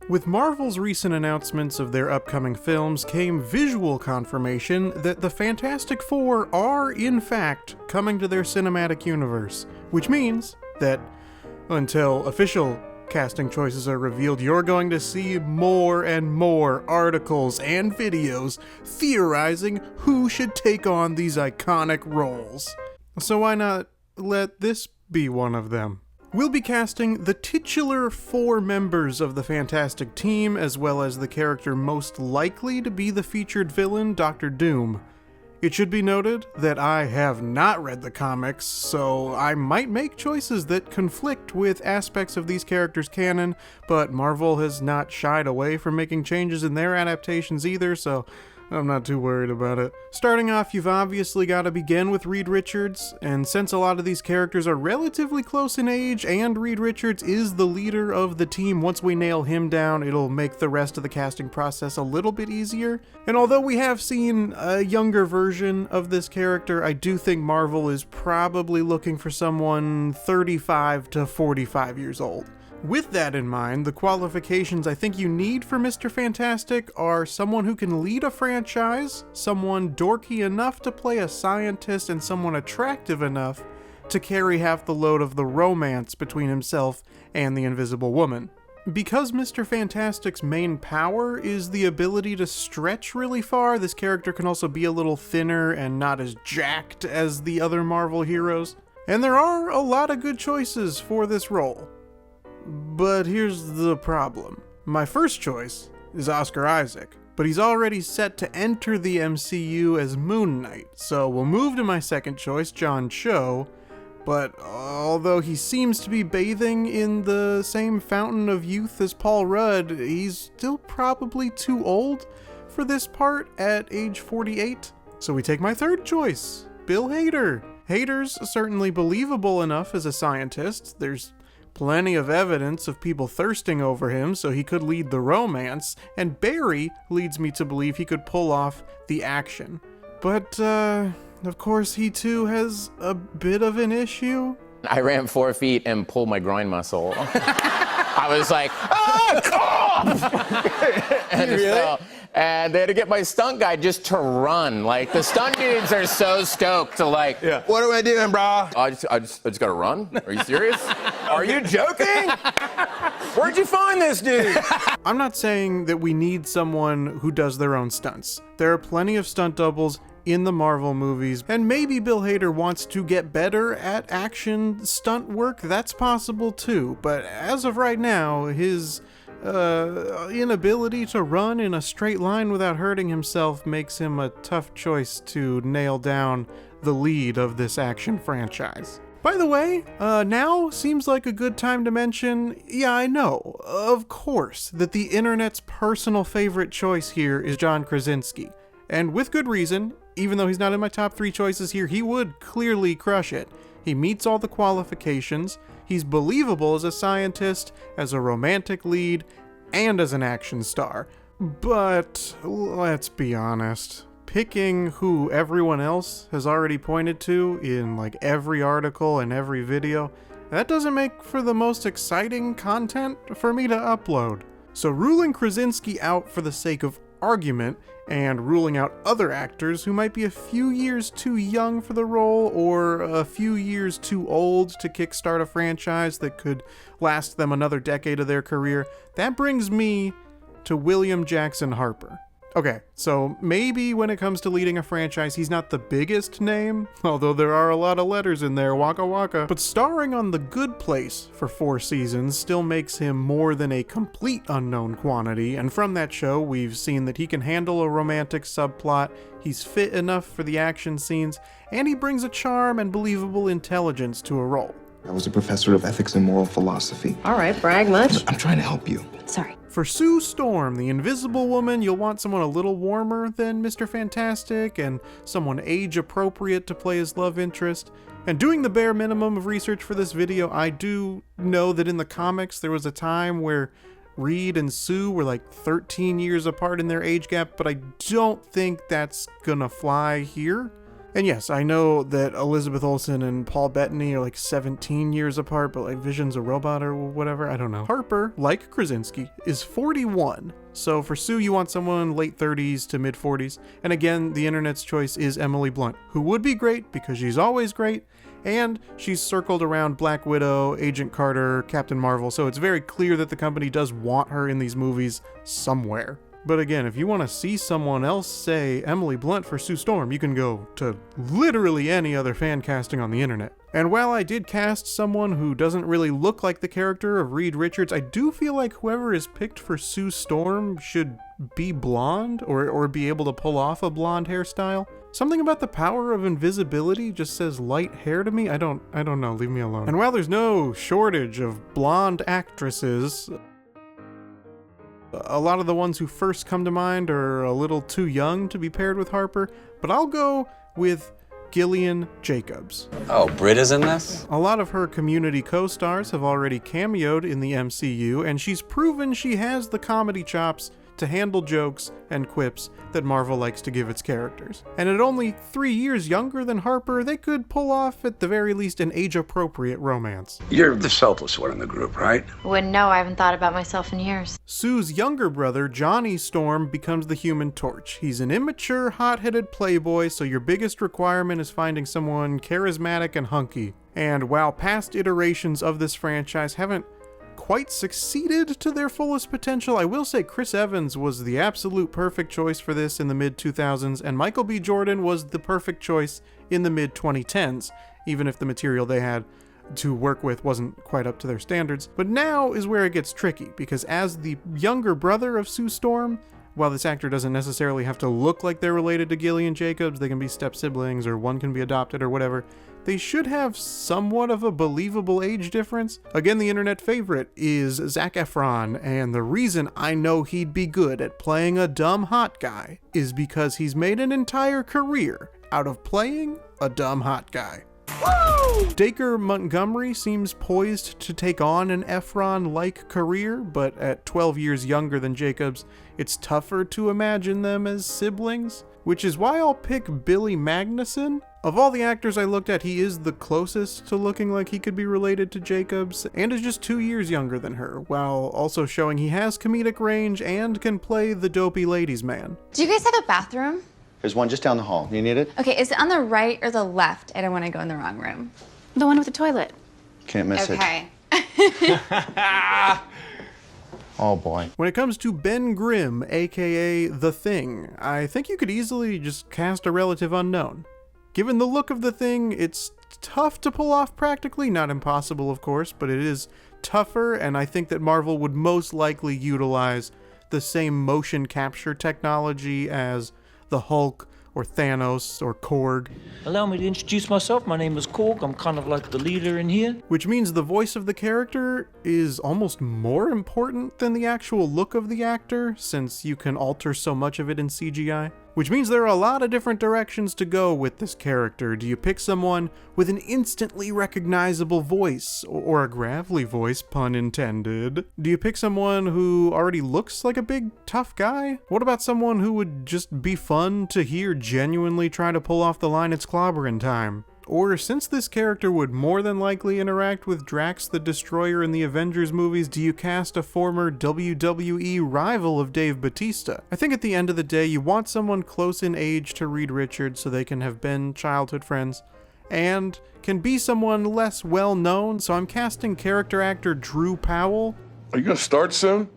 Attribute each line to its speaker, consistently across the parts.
Speaker 1: With Marvel's recent announcements of their upcoming films came visual confirmation that the Fantastic Four are, in fact, coming to their cinematic universe, which means that until official casting choices are revealed, you're going to see more and more articles and videos theorizing who should take on these iconic roles. So why not let this be one of them? We'll be casting the titular 4 members of the Fantastic Team, as well as the character most likely to be the featured villain, Dr. Doom. It should be noted that I have not read the comics, so I might make choices that conflict with aspects of these characters' canon, but Marvel has not shied away from making changes in their adaptations either, so I'm not too worried about it. Starting off, you've obviously got to begin with Reed Richards, and since a lot of these characters are relatively close in age, and Reed Richards is the leader of the team, once we nail him down, it'll make the rest of the casting process a little bit easier. And although we have seen a younger version of this character, I do think Marvel is probably looking for someone 35 to 45 years old. With that in mind, the qualifications I think you need for Mr. Fantastic are someone who can lead a franchise, someone dorky enough to play a scientist, and someone attractive enough to carry half the load of the romance between himself and the Invisible Woman. Because Mr. Fantastic's main power is the ability to stretch really far, this character can also be a little thinner and not as jacked as the other Marvel heroes. And there are a lot of good choices for this role. But here's the problem. My first choice is Oscar Isaac, but he's already set to enter the MCU as Moon Knight, so we'll move to my second choice, John Cho, but although he seems to be bathing in the same fountain of youth as Paul Rudd, he's still probably too old for this part at age 48. So we take my third choice, Bill Hader. Hader's certainly believable enough as a scientist. There's plenty of evidence of people thirsting over him, so he could lead the romance, and Barry leads me to believe he could pull off the action. But, of course, he too has a bit of an issue.
Speaker 2: I ran 4 feet and pulled my groin muscle. I was like, ah, and
Speaker 3: really?
Speaker 2: fell. And they had to get my stunt guy just to run. Like, the stunt dudes are so stoked to like,
Speaker 3: Yeah. What am I doing, bro?
Speaker 2: I just gotta run? Are you serious? Are you joking? Where'd you find this dude?
Speaker 1: I'm not saying that we need someone who does their own stunts. There are plenty of stunt doubles in the Marvel movies, and maybe Bill Hader wants to get better at action stunt work. That's possible too, but as of right now, his inability to run in a straight line without hurting himself makes him a tough choice to nail down the lead of this action franchise. By the way, now seems like a good time to mention, yeah, I know, of course, that the internet's personal favorite choice here is John Krasinski. And with good reason, even though he's not in my top 3 choices here, he would clearly crush it. He meets all the qualifications, he's believable as a scientist, as a romantic lead, and as an action star. But let's be honest, picking who everyone else has already pointed to in like every article and every video, that doesn't make for the most exciting content for me to upload. So ruling Krasinski out for the sake of argument, and ruling out other actors who might be a few years too young for the role or a few years too old to kickstart a franchise that could last them another decade of their career, that brings me to William Jackson Harper. Okay, so maybe when it comes to leading a franchise, he's not the biggest name, although there are a lot of letters in there, waka waka, but starring on The Good Place for 4 seasons still makes him more than a complete unknown quantity, and from that show, we've seen that he can handle a romantic subplot, he's fit enough for the action scenes, and he brings a charm and believable intelligence to a role.
Speaker 4: I was a professor of ethics and moral philosophy.
Speaker 5: All right, brag much?
Speaker 4: I'm trying to help you.
Speaker 5: Sorry.
Speaker 1: For Sue Storm, the Invisible Woman, you'll want someone a little warmer than Mr. Fantastic and someone age-appropriate to play his love interest. And doing the bare minimum of research for this video, I do know that in the comics there was a time where Reed and Sue were like 13 years apart in their age gap, but I don't think that's gonna fly here. And yes, I know that Elizabeth Olsen and Paul Bettany are like 17 years apart, but like Vision's a robot or whatever, I don't know. Harper, like Krasinski, is 41. So for Sue, you want someone late 30s to mid 40s. And again, the internet's choice is Emily Blunt, who would be great because she's always great, and she's circled around Black Widow, Agent Carter, Captain Marvel, so it's very clear that the company does want her in these movies somewhere. But again, if you want to see someone else say Emily Blunt for Sue Storm, you can go to literally any other fan casting on the internet. And while I did cast someone who doesn't really look like the character of Reed Richards, I do feel like whoever is picked for Sue Storm should be blonde or be able to pull off a blonde hairstyle. Something about the power of invisibility just says light hair to me. I don't know, leave me alone. And while there's no shortage of blonde actresses, a lot of the ones who first come to mind are a little too young to be paired with Harper, but I'll go with Gillian Jacobs.
Speaker 3: Oh, Brit is in this?
Speaker 1: A lot of her Community co-stars have already cameoed in the MCU, and she's proven she has the comedy chops to handle jokes and quips that Marvel likes to give its characters. And at only 3 years younger than Harper, they could pull off, at the very least, an age-appropriate romance.
Speaker 5: You're the selfless one in the group, right?
Speaker 6: Wouldn't know. I haven't thought about myself in years.
Speaker 1: Sue's younger brother, Johnny Storm, becomes the Human Torch. He's an immature, hot-headed playboy, so your biggest requirement is finding someone charismatic and hunky. And while past iterations of this franchise haven't quite succeeded to their fullest potential, I will say Chris Evans was the absolute perfect choice for this in the mid-2000s, and Michael B. Jordan was the perfect choice in the mid-2010s, even if the material they had to work with wasn't quite up to their standards. But now is where it gets tricky, because as the younger brother of Sue Storm, while this actor doesn't necessarily have to look like they're related to Gillian Jacobs, they can be step-siblings or one can be adopted or whatever, they should have somewhat of a believable age difference. Again, the internet favorite is Zac Efron, and the reason I know he'd be good at playing a dumb hot guy is because he's made an entire career out of playing a dumb hot guy. Woo! Dacre Montgomery seems poised to take on an Efron-like career, but at 12 years younger than Jacobs, it's tougher to imagine them as siblings, which is why I'll pick Billy Magnuson. Of all the actors I looked at, he is the closest to looking like he could be related to Jacobs, and is just 2 years younger than her, while also showing he has comedic range and can play the dopey ladies' man.
Speaker 7: Do you guys have a bathroom?
Speaker 8: There's one just down the hall. You need it?
Speaker 7: Okay, is it on the right or the left? I don't want to go in the wrong room.
Speaker 6: The one with the toilet.
Speaker 8: Can't miss it.
Speaker 7: Okay.
Speaker 8: Oh boy.
Speaker 1: When it comes to Ben Grimm, aka The Thing, I think you could easily just cast a relative unknown. Given the look of The Thing, it's tough to pull off practically, not impossible of course, but it is tougher, and I think that Marvel would most likely utilize the same motion capture technology as the Hulk or Thanos or Korg.
Speaker 9: Allow me to introduce myself. My name is Korg. I'm kind of like the leader in here.
Speaker 1: Which means the voice of the character is almost more important than the actual look of the actor, since you can alter so much of it in CGI. Which means there are a lot of different directions to go with this character. Do you pick someone with an instantly recognizable voice, or a gravelly voice, pun intended? Do you pick someone who already looks like a big, tough guy? What about someone who would just be fun to hear genuinely try to pull off the line "It's clobbering time"? Or, since this character would more than likely interact with Drax the Destroyer in the Avengers movies, do you cast a former WWE rival of Dave Bautista? I think at the end of the day, you want someone close in age to Reed Richards so they can have been childhood friends, and can be someone less well known, so I'm casting character actor Drew Powell.
Speaker 10: Are you gonna start soon?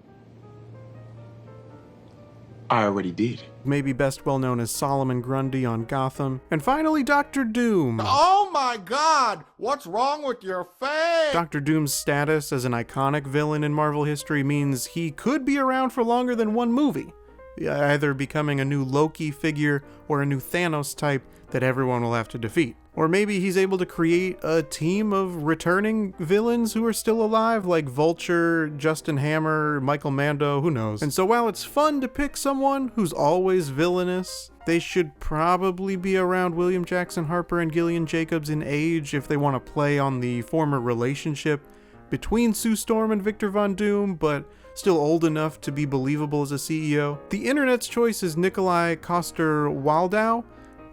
Speaker 5: I already did.
Speaker 1: Maybe best well known as Solomon Grundy on Gotham. And finally, Dr. Doom.
Speaker 11: Oh my God! What's wrong with your face?
Speaker 1: Dr. Doom's status as an iconic villain in Marvel history means he could be around for longer than one movie, either becoming a new Loki figure or a new Thanos type that everyone will have to defeat. Or maybe he's able to create a team of returning villains who are still alive, like Vulture, Justin Hammer, Michael Mando, who knows. And so while it's fun to pick someone who's always villainous, they should probably be around William Jackson Harper and Gillian Jacobs in age if they want to play on the former relationship between Sue Storm and Victor Von Doom, but still old enough to be believable as a CEO. The internet's choice is Nikolai Coster-Waldau,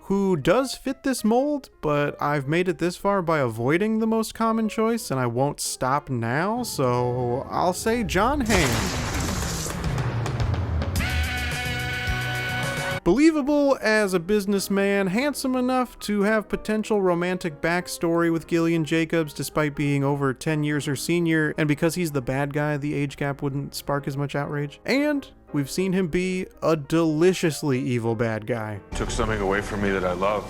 Speaker 1: who does fit this mold, but I've made it this far by avoiding the most common choice, and I won't stop now, so I'll say Jon Hamm. Believable as a businessman, handsome enough to have potential romantic backstory with Gillian Jacobs despite being over 10 years her senior, and because he's the bad guy, the age gap wouldn't spark as much outrage. And we've seen him be a deliciously evil bad guy.
Speaker 3: Took something away from me that I love.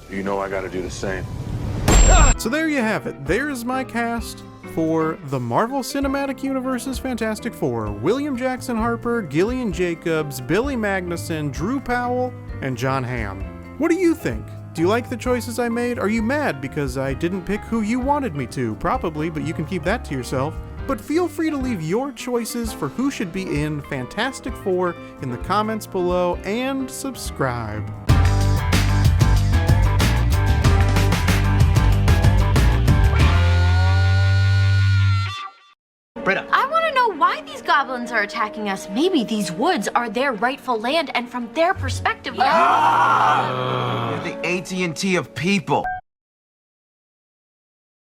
Speaker 3: You know I gotta do the same.
Speaker 1: So there you have it. There's my cast for the Marvel Cinematic Universe's Fantastic Four: William Jackson Harper, Gillian Jacobs, Billy Magnuson, Drew Powell, and Jon Hamm. What do you think? Do you like the choices I made? Are you mad because I didn't pick who you wanted me to? Probably, but you can keep that to yourself. But feel free to leave your choices for who should be in Fantastic Four in the comments below, and subscribe.
Speaker 10: I want to know why these goblins are attacking us. Maybe these woods are their rightful land, and from their perspective,
Speaker 12: The AT&T of people.